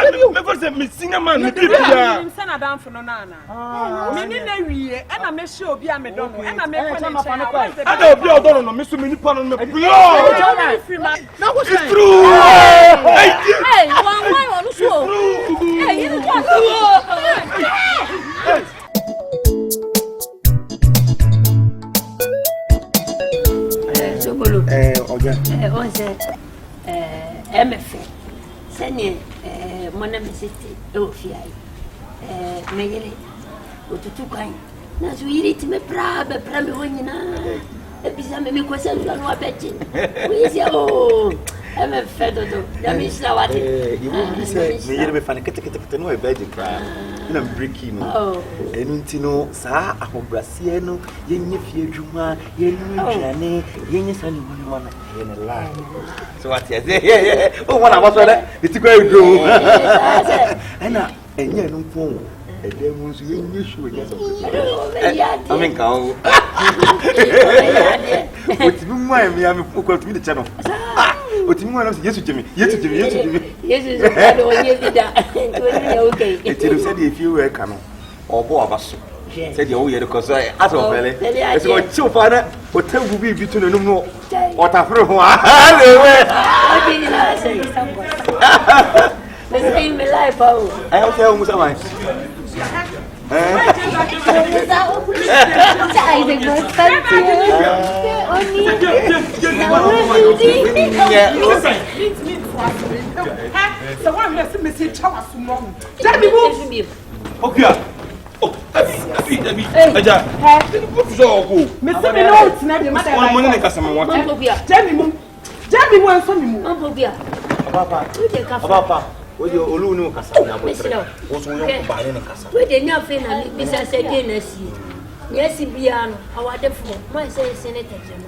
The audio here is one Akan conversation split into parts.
me for say me senior man me bibia. Me say na dan for no na na. Me ni na wie e na me hye obi a me do no. E na me ko na che. Ada obi odo no me so me nipa no me blow. Na go say. True. Hey, why on so? Hey, you want Sobolo. Oga. Onse MF. Sene mona mesiti ofiai. Meyere. Otutu kan. Na so yiri ti me pra me wonyina. Ebisa me ko se nso no abeje. We say oh. MF do. Ya mi sha wate. You will say meyere me fan kete no e beje kra. Na breaking no. Enu ntino saa ahobrase no yenye fie adwuma yenye dwane yenye sani wonu na yene la. So what you say? Oh, what about that? It's going to do. Ena enye no pon. Ede mu so yenye show yes. I mean ka. Otimi mu am ya me pokwa tumi de che no. Otimi mu na Yesu jemi. Yesu do onye bida. Okay. Etiru said if you were kanu. Obo abaso. Said you hear because as of vele. It's go chill father. Hotel will be between no. What a pro. Same life, oh. I have to say much. So one has to miss each other small. Okay. Oh, Abi. Aja. So go. Mr. Me no it's not the matter. One money na kasa me want. Jami mu anso mi mu. Ambobia. Papa. Oje olu ni kasa na mo tre. Wo so yo ba ni kasa. We dey nya fe na bi sa se dey na si. Yes bia no awade fo. Mo say senator jeno.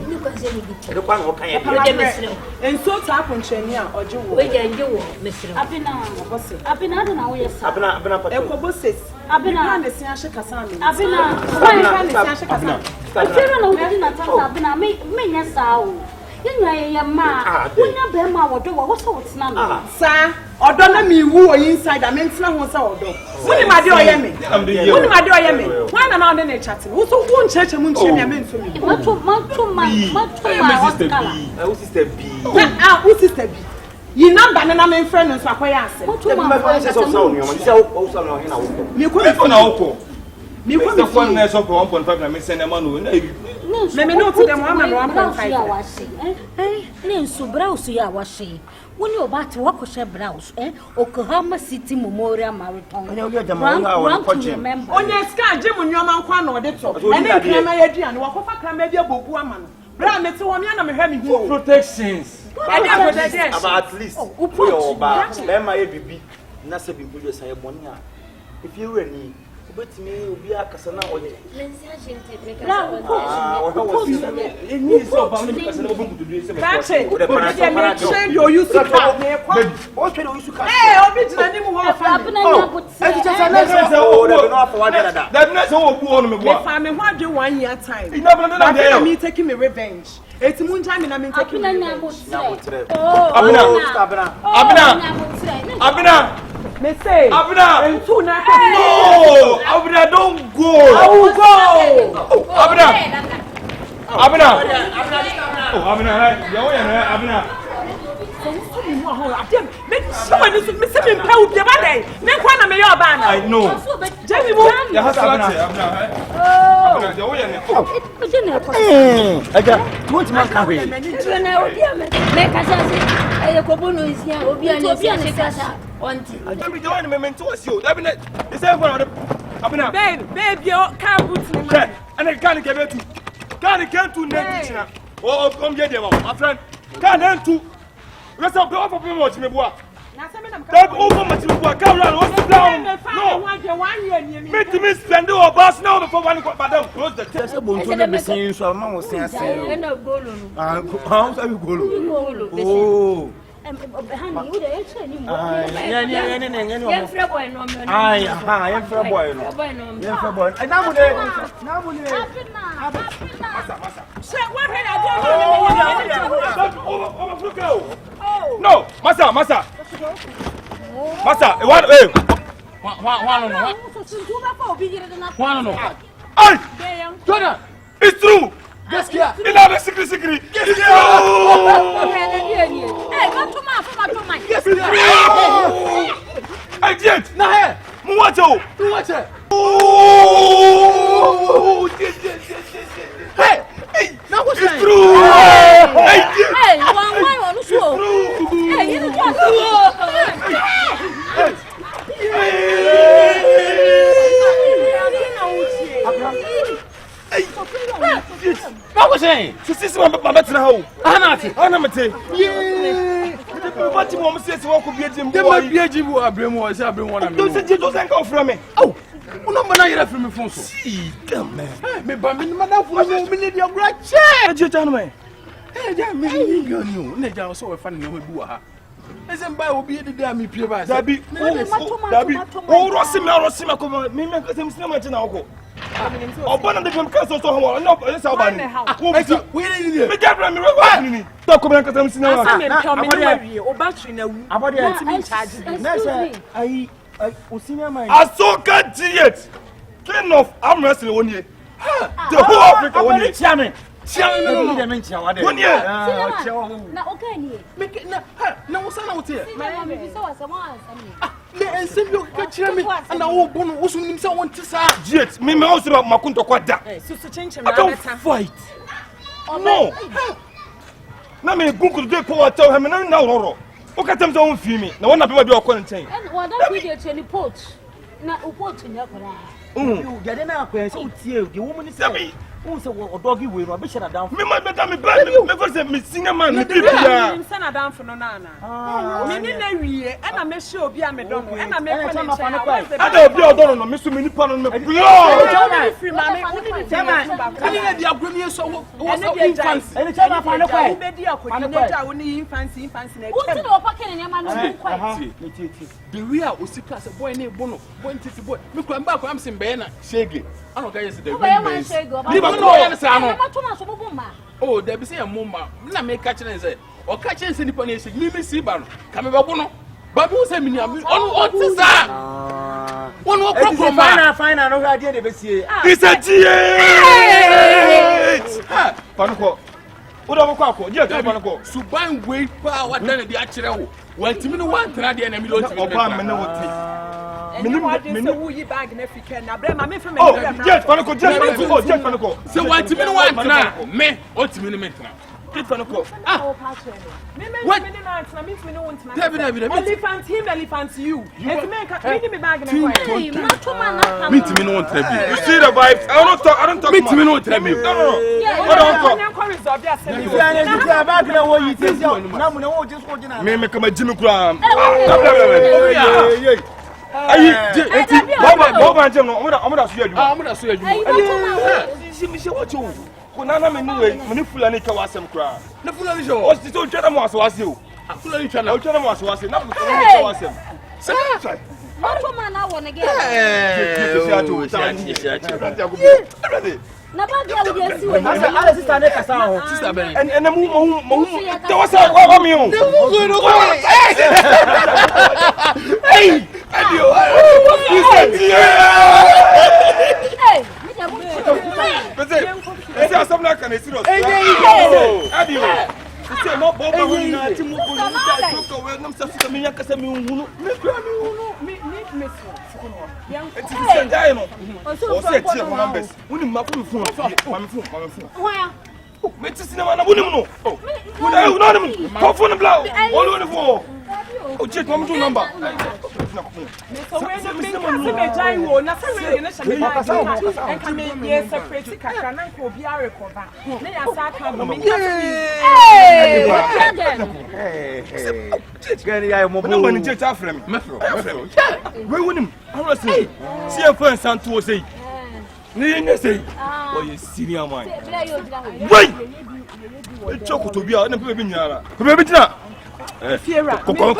Ni kwa se ni bi. E kwa no kan ya bi. We dey mesre. Enso ta ponchani a oje wo. We dey nje wo mesre. Abina do na wo yes. Abina pa. Ekoboses. Abina na se ahye kasa mi. Abina. Why na se ahye kasa? Afira na wo di na tata abina me nya sa o. Yenwa ma. Wonya be ma wodo wo so wotsena no. Sa odo na mi wu o inside am ntena ho sa odo. Woni ma de oye me. Why na na na chat no. Wo so wo ncheche mu nche me nso mi. Ma Sister B. Who sister B? Yi number na me friend nso akoya ase. Me ko na woko. Me ko the phone na so for 1.5 na me send am no. Me no to them 1.5. Ne nso browse ya washe. Woni obate wakoshe browse Oklahoma City Memorial Marathon. Onye ska jim nyoma nkwa na ode to. Ene krama ya dua no wakofa krama bia bobu ama no. Bra me te wo me na me hwa me hu. Protections. About at least. Oba. Be ma ye bibi. Na se bibi do say boni a. If you were ni obetimi obi akasa na oje. Lensi agente meka. Ni so ba me kasa na obo kudu se me. Bache. Me train you use to car na ekwa. O train you use car. Obi jina ni mu ho fa. Abina nya botse. That next one go on me Me fa me ho adwe 1 year time. Ina bla na dey. Me taking me revenge. Eti mu nja me na me taking me. Abina nya botse. Abina. Me say. Abina. Entu na. No. Abina don't go. I will go. Abina. Oh, Abina, right? You know, Abina. I know. Let's go off of me watch me boy. Take over my boy. Come on, what's the down? No. Make me spend our boss now before one go madam close the test. Bonto be saying so ma was saying say. No golo no. How say golo? Oh. Honey, you dey try ni mo. Yeah, free boy no me. Ai, aha, yeah free boy no. Yeah free boy. Na mo ne. Masa. Say what I No, Masa. Master, one no. Hey! Jordan! It's true! Gaskiya! Ina da sikri! It's true! Hey, go to my. Hey, Jet! Na he! Mu wacho! Oh! Hey! Na what's It's true! Hey, Jet! Hey, why on the show? Hey, you just What was saying? Sister, my better how? Anamate. Yeah. What you want to say to walk with Jim? There might be a Jibu, I bring one, I bring one. Don't go from me. Oh, no, but I from me phone. See, come, man. Me, but me, madam, for a minute, you're right. Gentlemen. Hey, damn me, you knew. Never saw a funny name with Bua. Isn't by will be the damn pure. Dabi, oh, Rossima, come, me make them so much now. Oh, one of the castle, so no, it's our band. We didn't get me. Talk about them. Asoka Diet, king of arm wrestling 1 year. The whole Africa 1 year. Chairman. One year. Now, okay, no, what's out here? and send you catch me, and I will go to someone to say, Jet, me also about Makunto Quata. I don't fight. No. Now, me go to the poor tell him now. Look at them, don't feel me. No one of you are quarantine. And what don't we get any poach? Not a poach in your You get an apple, so the woman is happy. Who's a doggy will rubbish down. Me might better me bad. Never said me sing a man. Send her down for Nana. And I may show be a medon, and I may I don't be a donor, Mr. Minipan. The real was class of boy named Bono, going to boy. Look, I'm back, I'm saying, Bena, Shaggy. I don't care yesterday. Oh, there be say a mumma. Not make catching and say, or catching any punish, you may see Baron. Come about Bono. But who said me? One more problem. Fine, I know I did it. It's a G8! Panaco. What are we called? Yes, Panaco. Suban wait power than the actual. Well, to me, one trad the enemy. Oh, yes, Panaco, just Panaco. So, what to me, one trad, me, or to me, Panaco. What? Elephant him, elephant you. It's make a bag in me to me, no one tell me. You see the vibes? I don't talk. Me to me, no tell me. No. I don't talk. Me make a Jimmy Cram. Bob and Jim, I'm gonna see you. Kunana menuwe manipula ni kawasem kra na fulani jo o ti o twa na waswase o fulani twa na o twa na waswase na kawasem sai Macho man na won again na ba dia wo dia si we ala sister na kasa ho sister ben and mu te wasa wa mi o hey adio hey ese asomna kan serious adio ese mo bobo wina ti mu ko ni ta soko we nam sa suka mi yakasa mi hunu me eti se dai no o se ti e numbers woni ma ko mi fun ma mi fun wa me ti sinema na woni mu no woni no no ko fun bla o lo ni fo o check my number so when the big person be jai wo na say we na shame na and can me yes separate kakra na ko bi a recover na ya sa ka bo me hey gani ya mo no man je ta frame me we wonim I was say see a friend santo say ni ne say o ye senior man wait e choko to bi a na pe bi nyara ko be bi tina Fiera kono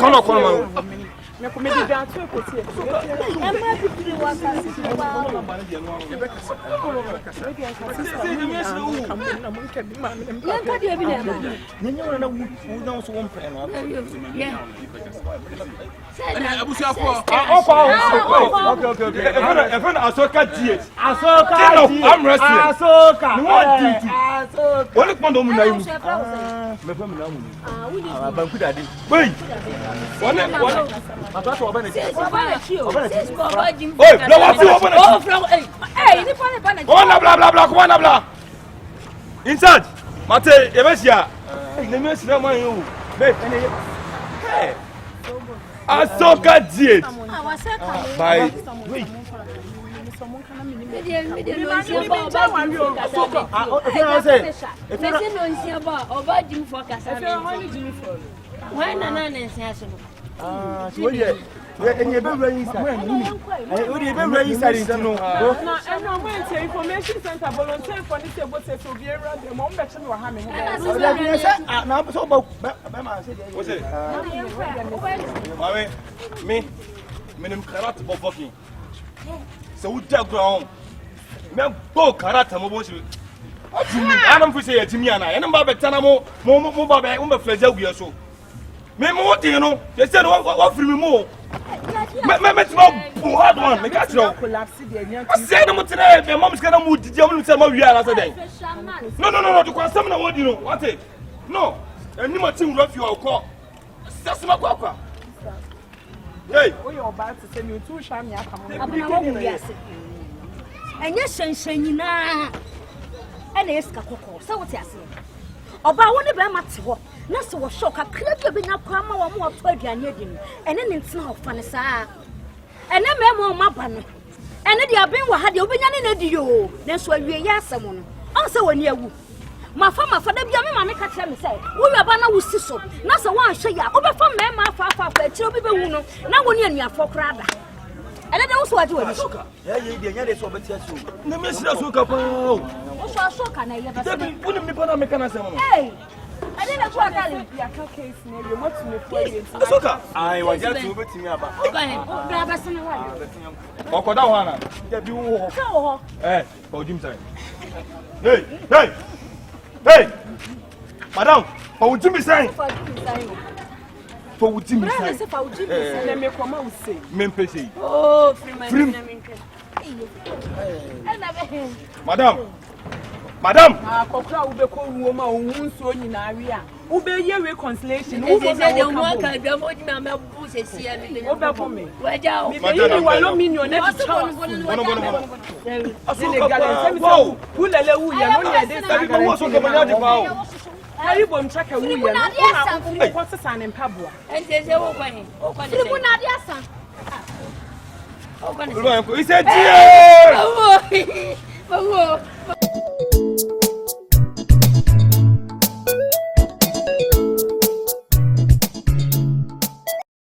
Me come di dan to ko tie. E ma bibiri wa ka si wa. Yanka dia bi na ma. Nyenye na wu na so won pre no. Okay. Even Asoka diet. I'm resting. Asoka. No one duty. Asoka. Only kwando mu na yimu. Me Me na mu. banku dade. Wait. One. Ato oba na chi. Oi, blow up open it. Oh, from hey, ni pa na. Come on, blah. Come on, blah. Inside. Mate, Ebesia. Ne me sina man you. Babe, hey. Asoka diet. Bye. Wait. Information center volunteer for this table say to be around the mom bet no ha me. Na so ba what's it? Me nim karat bo fucking. So we take ground. Me go karat mo bo shi. Anam fi say yatimi ana. Ene ba betana mo ba be mo be fleja gu so. Me mo ti no. They said what free me mo. Me ti no hard one. Me catch no. Collapse the nyan. I say no today. The mom is gonna move the jam say ma wi ara say den. No. The question na what you know. What it? No. Eni ma ti nro fi o ko. Sasima kwa. Hey. We your bad to say you too sham ya come. abuna wo wi ase. Enye hyenhyen nyina. Ena eska kokko. Se wo ti ase. Oba wo ne be ma te ho. Na se wo shock akra bi benya kwa ma wo mo to aduane adi no. Ene ne ntina ho fa ne saa. Ene memo ma ba no. Ene dia ben wa ha dia obenya ne na di yo. Na so awie ya asem no. On se woni awu. Mafa da bia me ma me ka kire me say. Wo wi aba na wo si so. Na se wan hwe ya. Obefa mema afa akire obi be wu no. Na woni anuafo kra da. Ene de wo so waje woni. Ya ye dia nya de so betia so. Na me sira so ka pa. Wo so asoka na ye ba se. Debi unim ni pa na me kana se mo. Hey. Ade na kwa kale. Ya ka case na you want to me for you. Asoka. Ai wa ja tu betimi aba. Bra ba se ne wa. Okoda ho ana. Debi wo ho. Ka wo ho. For Jim say. Hey. Madam, for Jim say. For Jim Bra say. se fa uji me na me koma u say. Me pese. Oh, free my Free. Madam. Kokra ube ko ruo ma ohun so nyina wi a. Ube ye reconciliation. Ube say the one ka do mo di me bu se sia me. Ube for me. Waja o. Me be wa lo million na ti chawo. Wow. Hulele wu ye no na de Debi ko wo so ko manya di pa o. Ari bom chaka wu ye no. Na ko sesa ne mpaboa. Ente se wo kwa he. O kwa ne. Tribunal dia san. O kwa ne. Olo ko ise die. Bawo.